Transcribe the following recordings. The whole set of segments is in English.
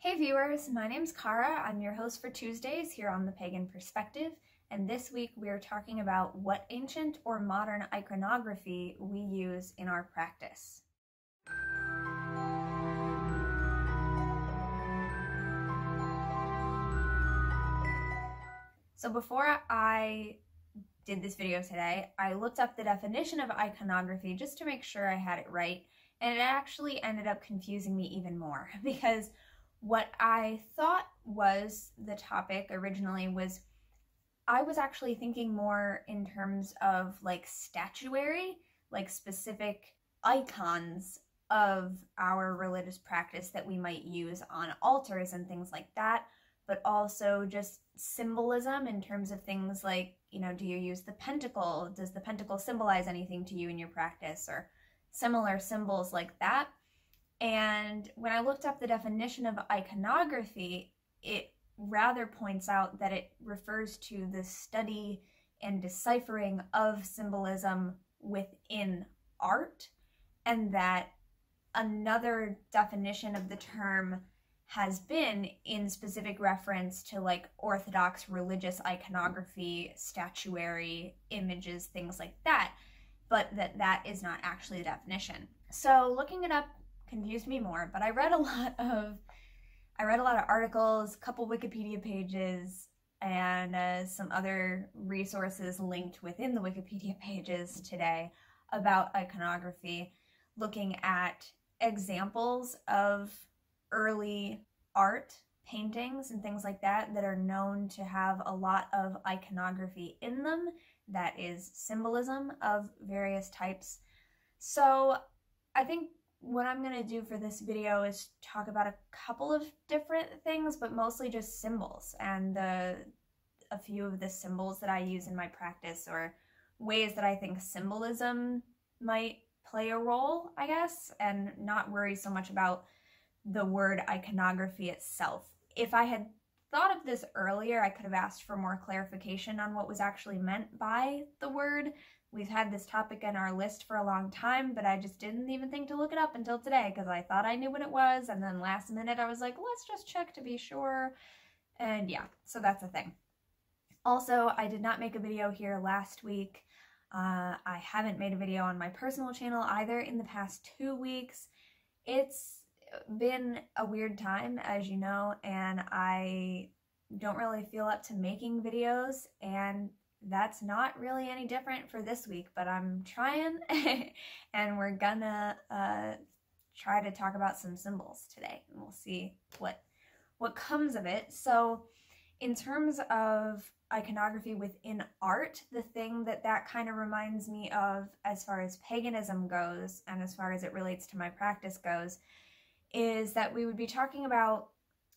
Hey viewers, my name's Kara. I'm your host for Tuesdays here on the Pagan Perspective, and this week we are talking about what ancient or modern iconography we use in our practice. So before I did this video today, I looked up the definition of iconography just to make sure I had it right, and it actually ended up confusing me even more because what I thought was the topic originally was I was actually thinking more in terms of like statuary, like specific icons of our religious practice that we might use on altars and things like that, but also just symbolism in terms of things like, do you use the pentacle? Does the pentacle symbolize anything to you in your practice, or similar symbols like that? And when I looked up the definition of iconography, it rather points out that it refers to the study and deciphering of symbolism within art, and that another definition of the term has been in specific reference to like Orthodox religious iconography, statuary, images, things like that, but that is not actually the definition. So looking it up confused me more, but I read a lot of articles, a couple Wikipedia pages, and some other resources linked within the Wikipedia pages today about iconography, looking at examples of early art, paintings, and things like that that are known to have a lot of iconography in them, that is symbolism of various types. So I think what I'm going to do for this video is talk about a couple of different things, but mostly just symbols and a few of the symbols that I use in my practice, or ways that I think symbolism might play a role, I guess, and not worry so much about the word iconography itself. If I had thought of this earlier, I could have asked for more clarification on what was actually meant by the word. We've had this topic in our list for a long time, but I just didn't even think to look it up until today because I thought I knew what it was, and then last minute I was like, let's just check to be sure. And yeah, so that's a thing. Also, I did not make a video here last week. I haven't made a video on my personal channel either in the past 2 weeks. It's been a weird time, as you know, and I don't really feel up to making videos, and that's not really any different for this week, but I'm trying and we're gonna try to talk about some symbols today, and we'll see what comes of it. So in terms of iconography within art, the thing that kind of reminds me of as far as paganism goes and as far as it relates to my practice goes is that we would be talking about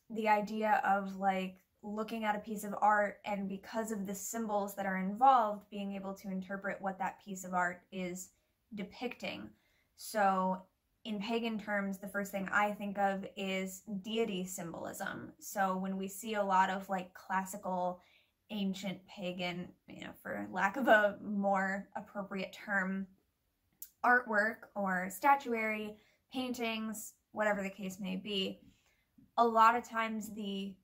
the idea of like looking at a piece of art, and because of the symbols that are involved, being able to interpret what that piece of art is depicting. So in pagan terms, the first thing I think of is deity symbolism. So when we see a lot of like classical, ancient pagan, for lack of a more appropriate term, artwork or statuary, paintings, whatever the case may be, a lot of times the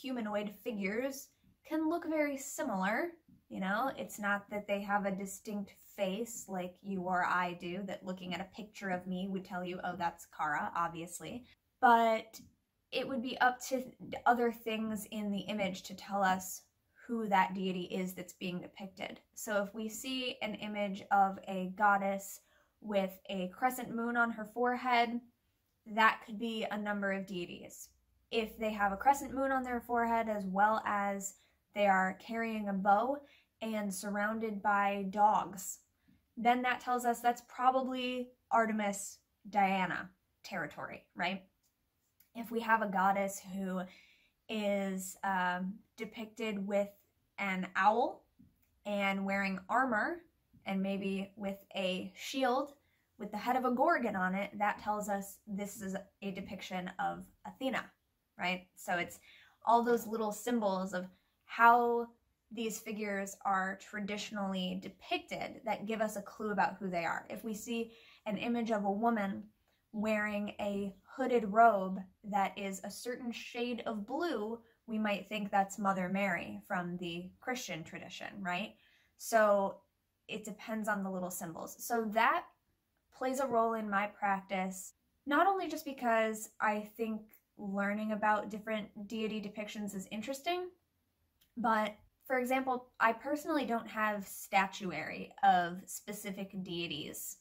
humanoid figures can look very similar. It's not that they have a distinct face like you or I do, that looking at a picture of me would tell you, oh, that's Kara, obviously. But it would be up to other things in the image to tell us who that deity is that's being depicted. So if we see an image of a goddess with a crescent moon on her forehead, that could be a number of deities. If they have a crescent moon on their forehead, as well as they are carrying a bow and surrounded by dogs, then that tells us that's probably Artemis, Diana territory, right? If we have a goddess who is depicted with an owl and wearing armor, and maybe with a shield with the head of a gorgon on it, that tells us this is a depiction of Athena, right? So it's all those little symbols of how these figures are traditionally depicted that give us a clue about who they are. If we see an image of a woman wearing a hooded robe that is a certain shade of blue, we might think that's Mother Mary from the Christian tradition, right? So it depends on the little symbols. So that plays a role in my practice, not only just because I think learning about different deity depictions is interesting, but for example, I personally don't have statuary of specific deities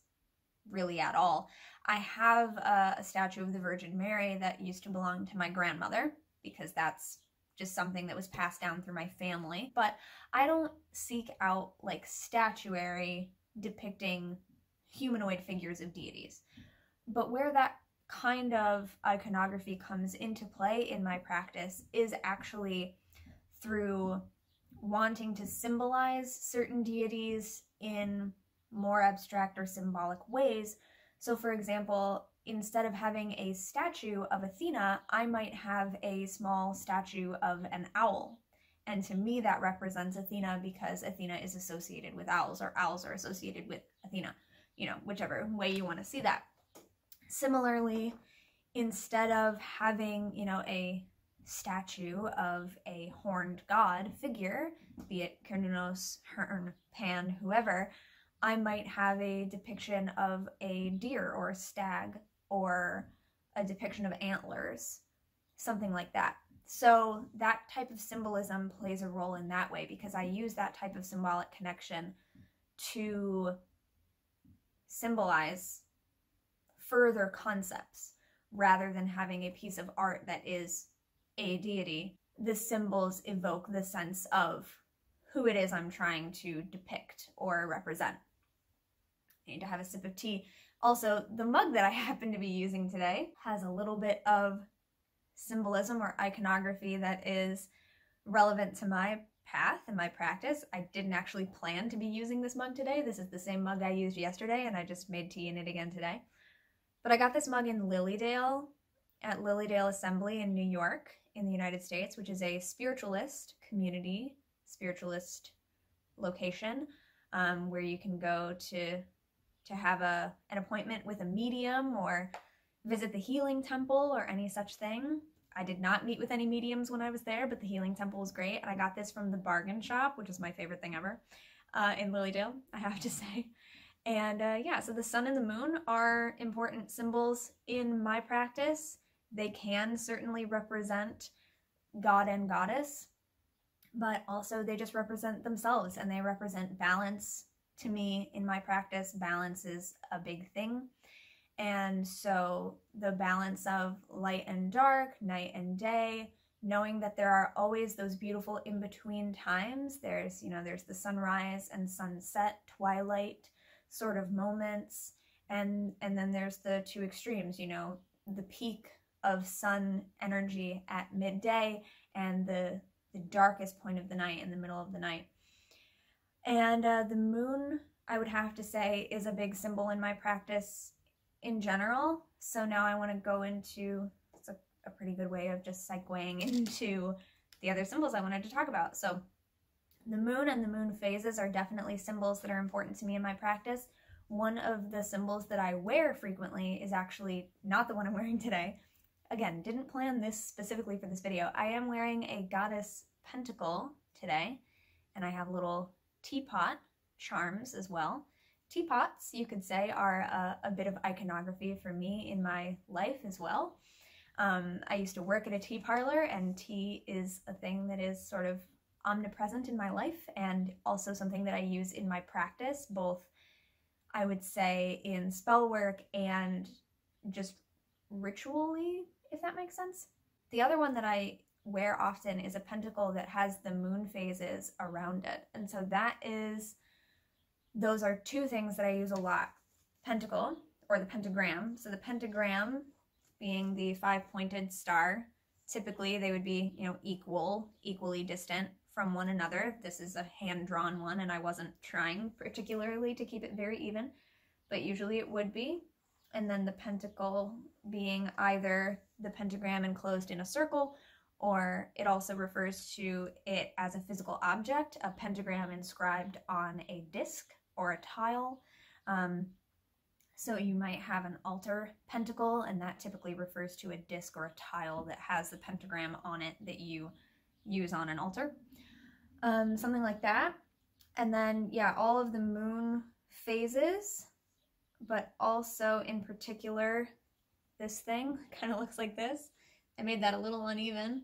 really at all. I have a statue of the Virgin Mary that used to belong to my grandmother, because that's just something that was passed down through my family. But I don't seek out like statuary depicting humanoid figures of deities. But where that kind of iconography comes into play in my practice is actually through wanting to symbolize certain deities in more abstract or symbolic ways. So for example, instead of having a statue of Athena, I might have a small statue of an owl. And to me, that represents Athena because Athena is associated with owls, or owls are associated with Athena, you know, whichever way you want to see that. Similarly, instead of having, you know, a statue of a horned god figure, be it Cernunnos, Herne, Pan, whoever, I might have a depiction of a deer or a stag, or a depiction of antlers, something like that. So that type of symbolism plays a role in that way, because I use that type of symbolic connection to symbolize further concepts rather than having a piece of art that is a deity. The symbols evoke the sense of who it is I'm trying to depict or represent. I need to have a sip of tea. Also, the mug that I happen to be using today has a little bit of symbolism or iconography that is relevant to my path and my practice. I didn't actually plan to be using this mug today. This is the same mug I used yesterday, and I just made tea in it again today. But I got this mug in Lilydale, at Lilydale Assembly in New York in the United States, which is a spiritualist community, spiritualist location, where you can go to have an appointment with a medium or visit the healing temple or any such thing. I did not meet with any mediums when I was there, but the healing temple was great. And I got this from the bargain shop, which is my favorite thing ever, in Lilydale, I have to say. And yeah, so the sun and the moon are important symbols in my practice. They can certainly represent God and goddess, but also they just represent themselves, and they represent balance. To me, in my practice, balance is a big thing. And so the balance of light and dark, night and day, knowing that there are always those beautiful in-between times. There's, you know, there's the sunrise and sunset, twilight sort of moments. And then there's the two extremes, you know, the peak of sun energy at midday and the darkest point of the night in the middle of the night. And the moon, I would have to say, is a big symbol in my practice in general. So now I want to go into, it's a pretty good way of just segueing into the other symbols I wanted to talk about. So the moon and the moon phases are definitely symbols that are important to me in my practice. One of the symbols that I wear frequently is actually not the one I'm wearing today. Again, didn't plan this specifically for this video. I am wearing a goddess pentacle today, and I have little teapot charms as well. Teapots, you could say, are a bit of iconography for me in my life as well. I used to work at a tea parlor, and tea is a thing that is sort of omnipresent in my life, and also something that I use in my practice, both, I would say, in spell work and just ritually, if that makes sense. The other one that I wear often is a pentacle that has the moon phases around it. And so those are two things that I use a lot. Pentacle, or the pentagram. So the pentagram being the 5-pointed star, typically they would be, you know, equally distant from one another. This is a hand-drawn one, and I wasn't trying particularly to keep it very even, but usually it would be. And then the pentacle being either the pentagram enclosed in a circle, or it also refers to it as a physical object, a pentagram inscribed on a disc or a tile. So you might have an altar pentacle, and that typically refers to a disc or a tile that has the pentagram on it that you use on an altar. Something like that. And then, yeah, all of the moon phases, but also in particular, this thing kind of looks like this. I made that a little uneven,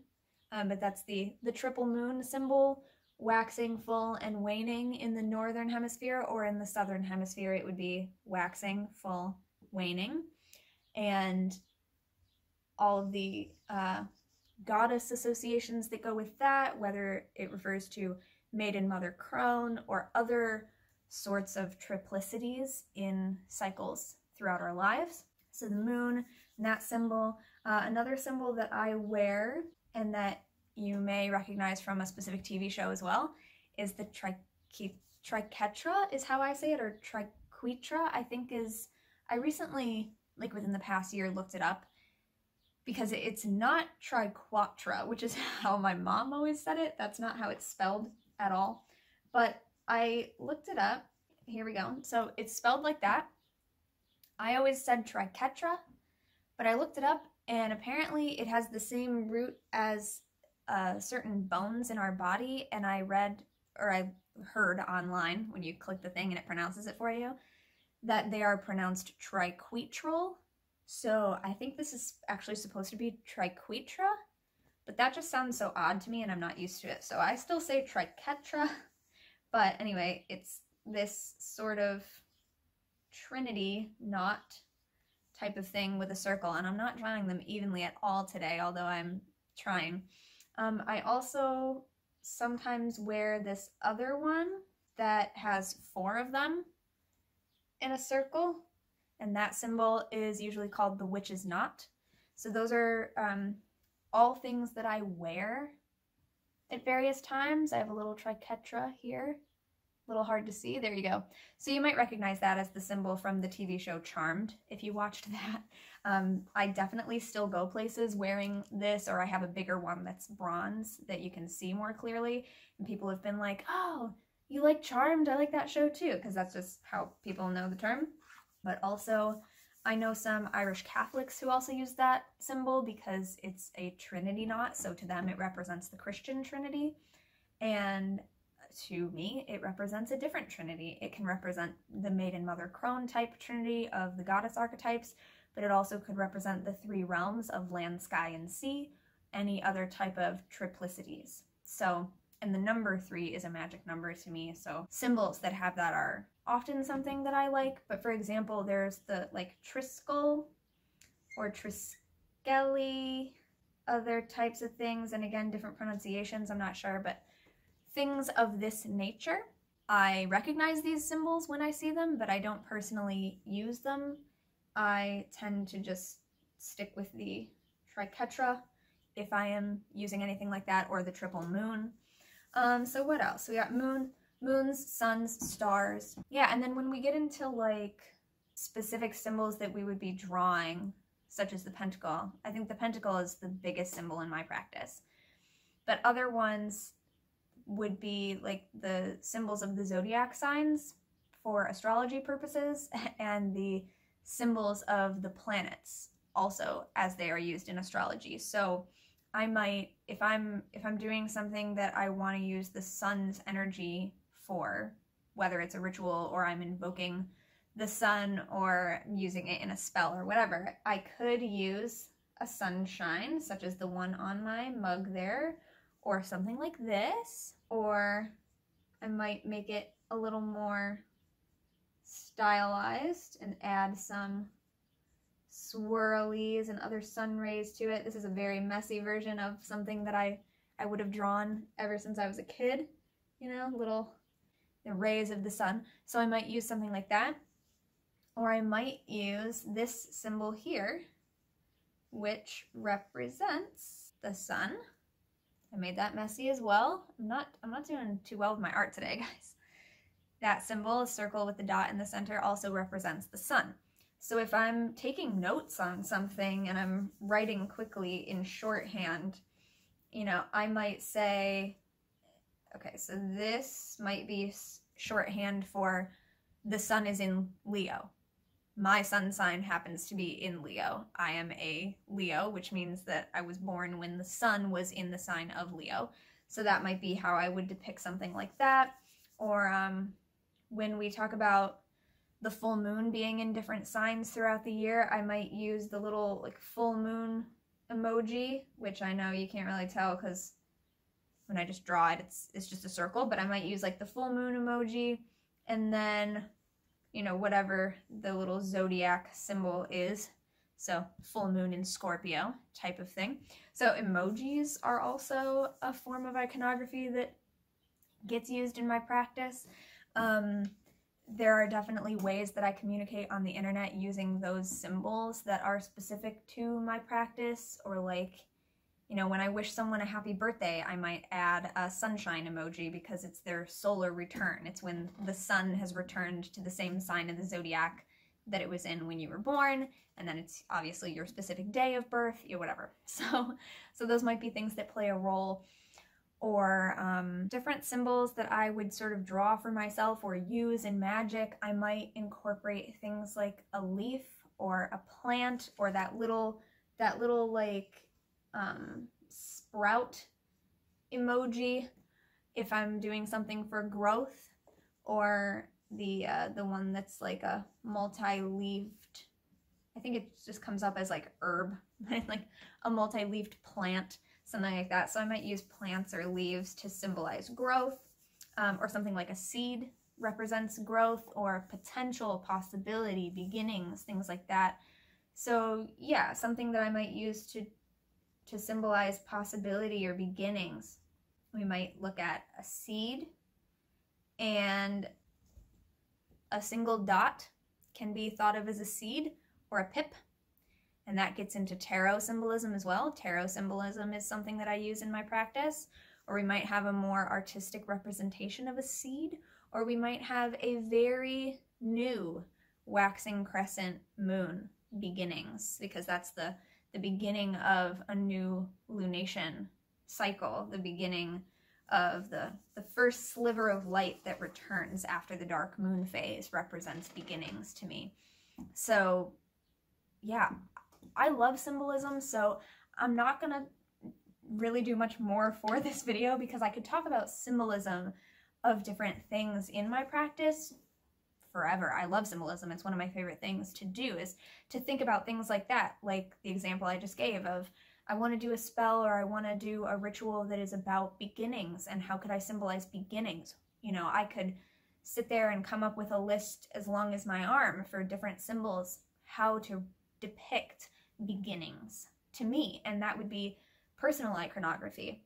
but that's the triple moon symbol, waxing, full, and waning in the northern hemisphere, or in the southern hemisphere it would be waxing, full, waning. And all of the goddess associations that go with that, whether it refers to maiden, mother, crone, or other sorts of triplicities in cycles throughout our lives. So the moon and that symbol. Another symbol that I wear and that you may recognize from a specific TV show as well is the triquetra is how I say it, or triquetra, I think is, I recently, like within the past year, looked it up because it's not triquetra, which is how my mom always said it. That's not how it's spelled at all. But I looked it up. Here we go. So it's spelled like that. I always said triquetra, but I looked it up and apparently it has the same root as certain bones in our body, and I read, or I heard online when you click the thing and it pronounces it for you, that they are pronounced triquetral. So I think this is actually supposed to be triquetra, but that just sounds so odd to me and I'm not used to it. So I still say triquetra, but anyway, it's this sort of trinity knot type of thing with a circle, and I'm not drawing them evenly at all today, although I'm trying. I also sometimes wear this other one that has 4 of them in a circle, and that symbol is usually called the witch's knot. So those are all things that I wear at various times. I have a little triquetra here, a little hard to see. There you go. So you might recognize that as the symbol from the TV show Charmed, if you watched that. I definitely still go places wearing this, or I have a bigger one that's bronze that you can see more clearly. And people have been like, oh, you like Charmed? I like that show too, because that's just how people know the term. But also, I know some Irish Catholics who also use that symbol because it's a Trinity knot, so to them it represents the Christian Trinity. And to me, it represents a different Trinity. It can represent the maiden, mother, crone type Trinity of the goddess archetypes, but it also could represent the 3 realms of land, sky, and sea, any other type of triplicities. So, and the number 3 is a magic number to me, so symbols that have that are often something that I like. But for example, there's the like triskel or triskeli, other types of things, and again, different pronunciations, I'm not sure, but things of this nature. I recognize these symbols when I see them, but I don't personally use them. I tend to just stick with the triquetra if I am using anything like that, or the triple moon. So what else? We got moons, suns, stars. Yeah, and then when we get into like specific symbols that we would be drawing, such as the pentacle, I think the pentacle is the biggest symbol in my practice. But other ones would be like the symbols of the zodiac signs for astrology purposes, and the symbols of the planets also as they are used in astrology. So I might, if I'm doing something that I want to use the sun's energy for, whether it's a ritual or I'm invoking the sun or using it in a spell or whatever, I could use a sunshine, such as the one on my mug there, or something like this, or I might make it a little more stylized and add some swirlies and other sun rays to it. This is a very messy version of something that I would have drawn ever since I was a kid, you know, little the rays of the sun. So I might use something like that, or I might use this symbol here, which represents the sun. I made that messy as well. I'm not doing too well with my art today, guys. That symbol, a circle with the dot in the center, also represents the sun. So if I'm taking notes on something and I'm writing quickly in shorthand, you know, I might say, okay, so this might be shorthand for the sun is in Leo. my sun sign happens to be in Leo. I am a Leo, which means that I was born when the sun was in the sign of Leo. So that might be how I would depict something like that. Or when we talk about the full moon being in different signs throughout the year, I might use the little like full moon emoji, which I know you can't really tell because when I just draw it, it's just a circle, but I might use like the full moon emoji, and then, you know, whatever the little zodiac symbol is. So full moon in Scorpio type of thing. So emojis are also a form of iconography that gets used in my practice. There are definitely ways that I communicate on the internet using those symbols that are specific to my practice, or like, you know, when I wish someone a happy birthday, I might add a sunshine emoji because it's their solar return. It's when the sun has returned to the same sign of the zodiac that it was in when you were born, and then it's obviously your specific day of birth, or whatever. So those might be things that play a role. Or different symbols that I would sort of draw for myself or use in magic. I might incorporate things like a leaf or a plant, or that little like sprout emoji if I'm doing something for growth, or the one that's like a multi-leaved, I think it just comes up as like herb, like a multi-leaved plant, something like that. So I might use plants or leaves to symbolize growth, or something like a seed represents growth or potential, possibility, beginnings, things like that. So yeah, something that I might use to symbolize possibility or beginnings. We might look at a seed, and a single dot can be thought of as a seed or a pip. And that gets into tarot symbolism as well. Tarot symbolism is something that I use in my practice. Or we might have a more artistic representation of a seed, or we might have a very new waxing crescent moon beginnings, because that's the beginning of a new lunation cycle, the beginning of the first sliver of light that returns after the dark moon phase represents beginnings to me. So yeah, I love symbolism, so I'm not gonna really do much more for this video because I could talk about symbolism of different things in my practice forever. I love symbolism. It's one of my favorite things to do, is to think about things like that, like the example I just gave of I want to do a spell or I want to do a ritual that is about beginnings, and how could I symbolize beginnings? You know, I could sit there and come up with a list as long as my arm for different symbols, how to depict beginnings to me, and that would be personal iconography.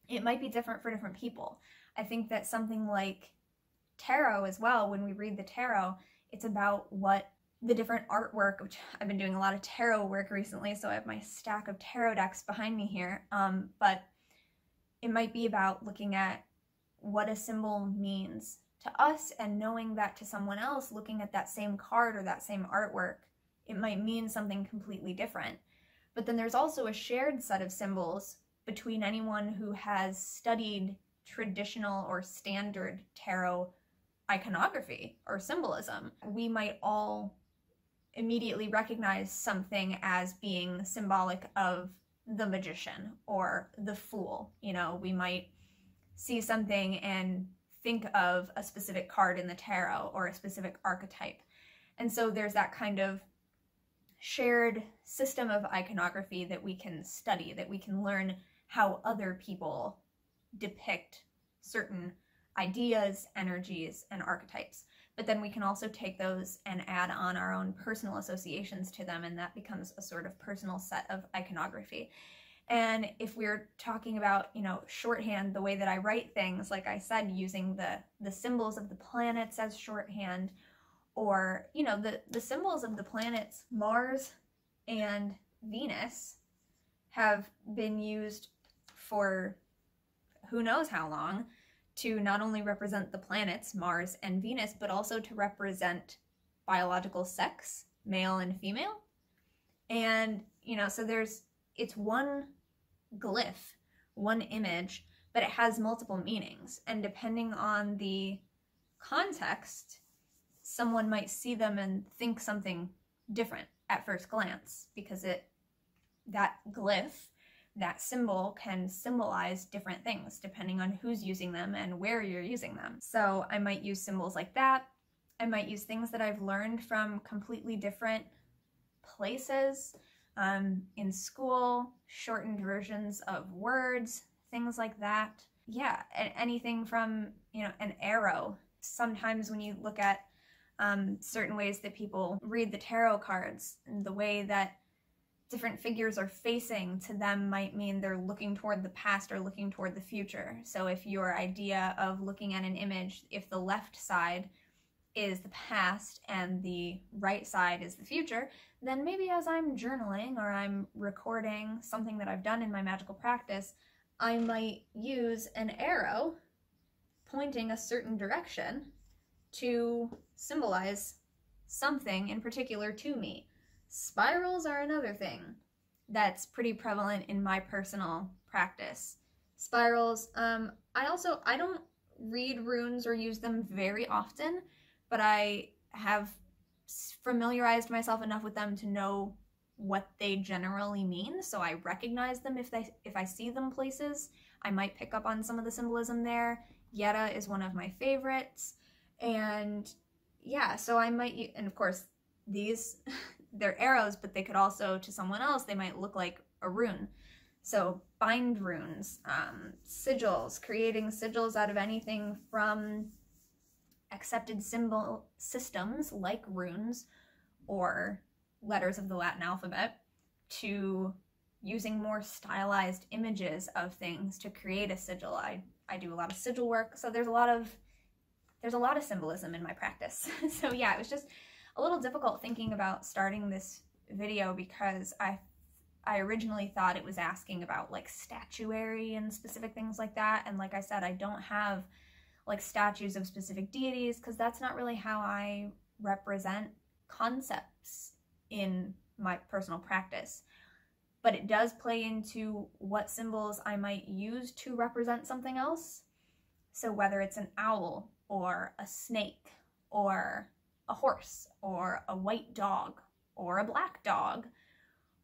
It might be different for different people. I think that something like tarot as well, when we read the tarot, it's about what the different artwork, which I've been doing a lot of tarot work recently, so I have my stack of tarot decks behind me here, but it might be about looking at what a symbol means to us and knowing that to someone else looking at that same card or that same artwork, it might mean something completely different. But then there's also a shared set of symbols between anyone who has studied traditional or standard tarot iconography or symbolism. We might all immediately recognize something as being symbolic of the magician or the fool. You know, we might see something and think of a specific card in the tarot or a specific archetype. And so there's that kind of shared system of iconography that we can study, that we can learn how other people depict certain ideas, energies, and archetypes. But then we can also take those and add on our own personal associations to them, and that becomes a sort of personal set of iconography. And if we're talking about, you know, shorthand, the way that I write things, like I said, using the symbols of the planets as shorthand, or, you know, the symbols of the planets Mars and Venus have been used for who knows how long to not only represent the planets Mars and Venus, but also to represent biological sex, male and female. And, you know, so it's one glyph, one image, but it has multiple meanings. And depending on the context, someone might see them and think something different at first glance, because that glyph, that symbol, can symbolize different things depending on who's using them and where you're using them. So I might use symbols like that. I might use things that I've learned from completely different places, in school, shortened versions of words, things like that. Yeah, anything from, an arrow. Sometimes when you look at certain ways that people read the tarot cards, and the way that different figures are facing to them might mean they're looking toward the past or looking toward the future. So if your idea of looking at an image, if the left side is the past and the right side is the future, then maybe as I'm journaling or I'm recording something that I've done in my magical practice, I might use an arrow pointing a certain direction to symbolize something in particular to me. Spirals are another thing that's pretty prevalent in my personal practice. Spirals, I don't read runes or use them very often, but I have familiarized myself enough with them to know what they generally mean, so I recognize them if I see them places. I might pick up on some of the symbolism there. Yetta is one of my favorites, and yeah, so I might, and of course these they're arrows, but they could also, to someone else, they might look like a rune. So bind runes, sigils, creating sigils out of anything from accepted symbol systems like runes or letters of the Latin alphabet, to using more stylized images of things to create a sigil. I do a lot of sigil work, so there's a lot of symbolism in my practice. So yeah, it was just a little difficult thinking about starting this video, because I originally thought it was asking about like statuary and specific things like that, and like I said, I don't have like statues of specific deities, because that's not really how I represent concepts in my personal practice. But it does play into what symbols I might use to represent something else. So whether it's an owl or a snake or a horse or a white dog or a black dog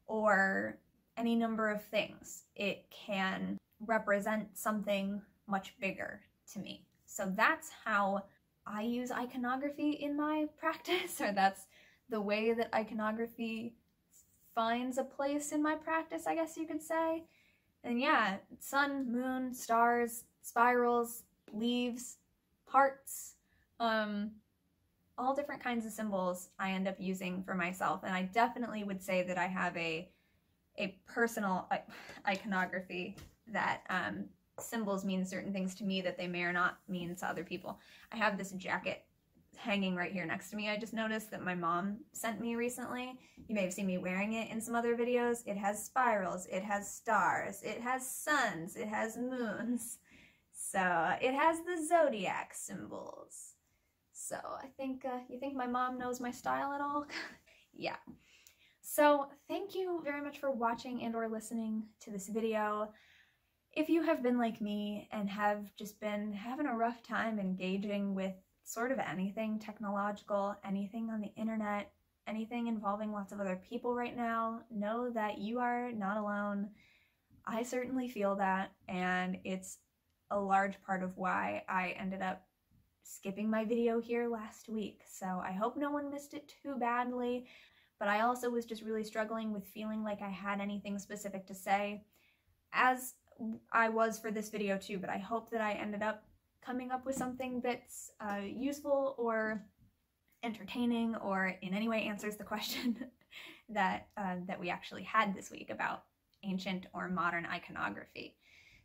or any number of things, it can represent something much bigger to me. So that's how I use iconography in my practice, or that's the way that iconography finds a place in my practice, I guess you could say. And yeah, sun, moon, stars, spirals, leaves, hearts, all different kinds of symbols I end up using for myself. And I definitely would say that I have a personal iconography, that symbols mean certain things to me that they may or not mean to other people. I have this jacket hanging right here next to me. I just noticed that my mom sent me recently. You may have seen me wearing it in some other videos. It has spirals, it has stars, it has suns, it has moons. So it has the zodiac symbols. So I think, you think my mom knows my style at all? Yeah. So thank you very much for watching and or listening to this video. If you have been like me and have just been having a rough time engaging with sort of anything technological, anything on the internet, anything involving lots of other people right now, know that you are not alone. I certainly feel that, and it's a large part of why I ended up skipping my video here last week. So I hope no one missed it too badly, but I also was just really struggling with feeling like I had anything specific to say, as I was for this video too, but I hope that I ended up coming up with something that's useful or entertaining, or in any way answers the question that we actually had this week about ancient or modern iconography.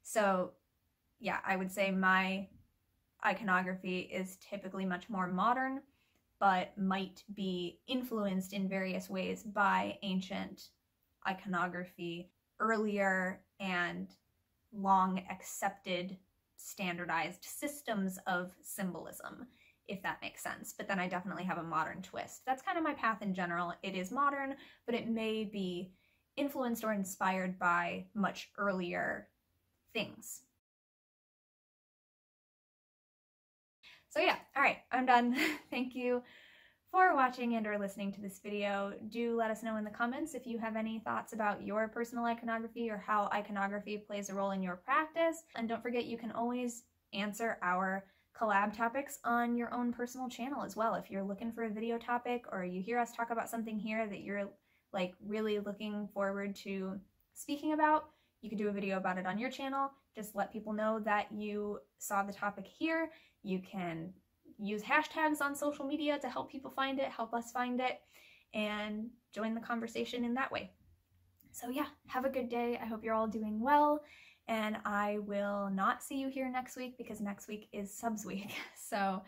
So yeah, I would say my iconography is typically much more modern, but might be influenced in various ways by ancient iconography, earlier and long accepted standardized systems of symbolism, if that makes sense. But then I definitely have a modern twist. That's kind of my path in general. It is modern, but it may be influenced or inspired by much earlier things. So yeah, all right, I'm done. Thank you for watching and or listening to this video. Do let us know in the comments if you have any thoughts about your personal iconography or how iconography plays a role in your practice. And don't forget, you can always answer our collab topics on your own personal channel as well. If you're looking for a video topic or you hear us talk about something here that you're like really looking forward to speaking about, you could do a video about it on your channel. Just let people know that you saw the topic here. You can use hashtags on social media to help people find it, help us find it, and join the conversation in that way. So yeah, have a good day. I hope you're all doing well, and I will not see you here next week because next week is subs week. So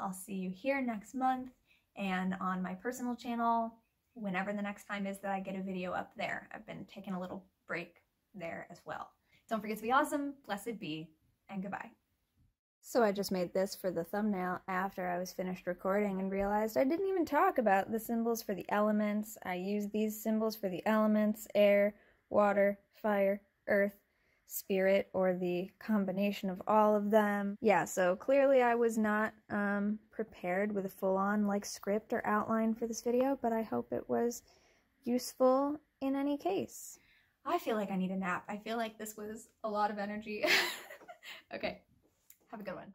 I'll see you here next month and on my personal channel whenever the next time is that I get a video up there. I've been taking a little break there as well. Don't forget to be awesome, blessed be, and goodbye. So I just made this for the thumbnail after I was finished recording and realized I didn't even talk about the symbols for the elements. I used these symbols for the elements: air, water, fire, earth, spirit, or the combination of all of them. Yeah, so clearly I was not prepared with a full-on like script or outline for this video, but I hope it was useful in any case. I feel like I need a nap. I feel like this was a lot of energy. Okay. Have a good one.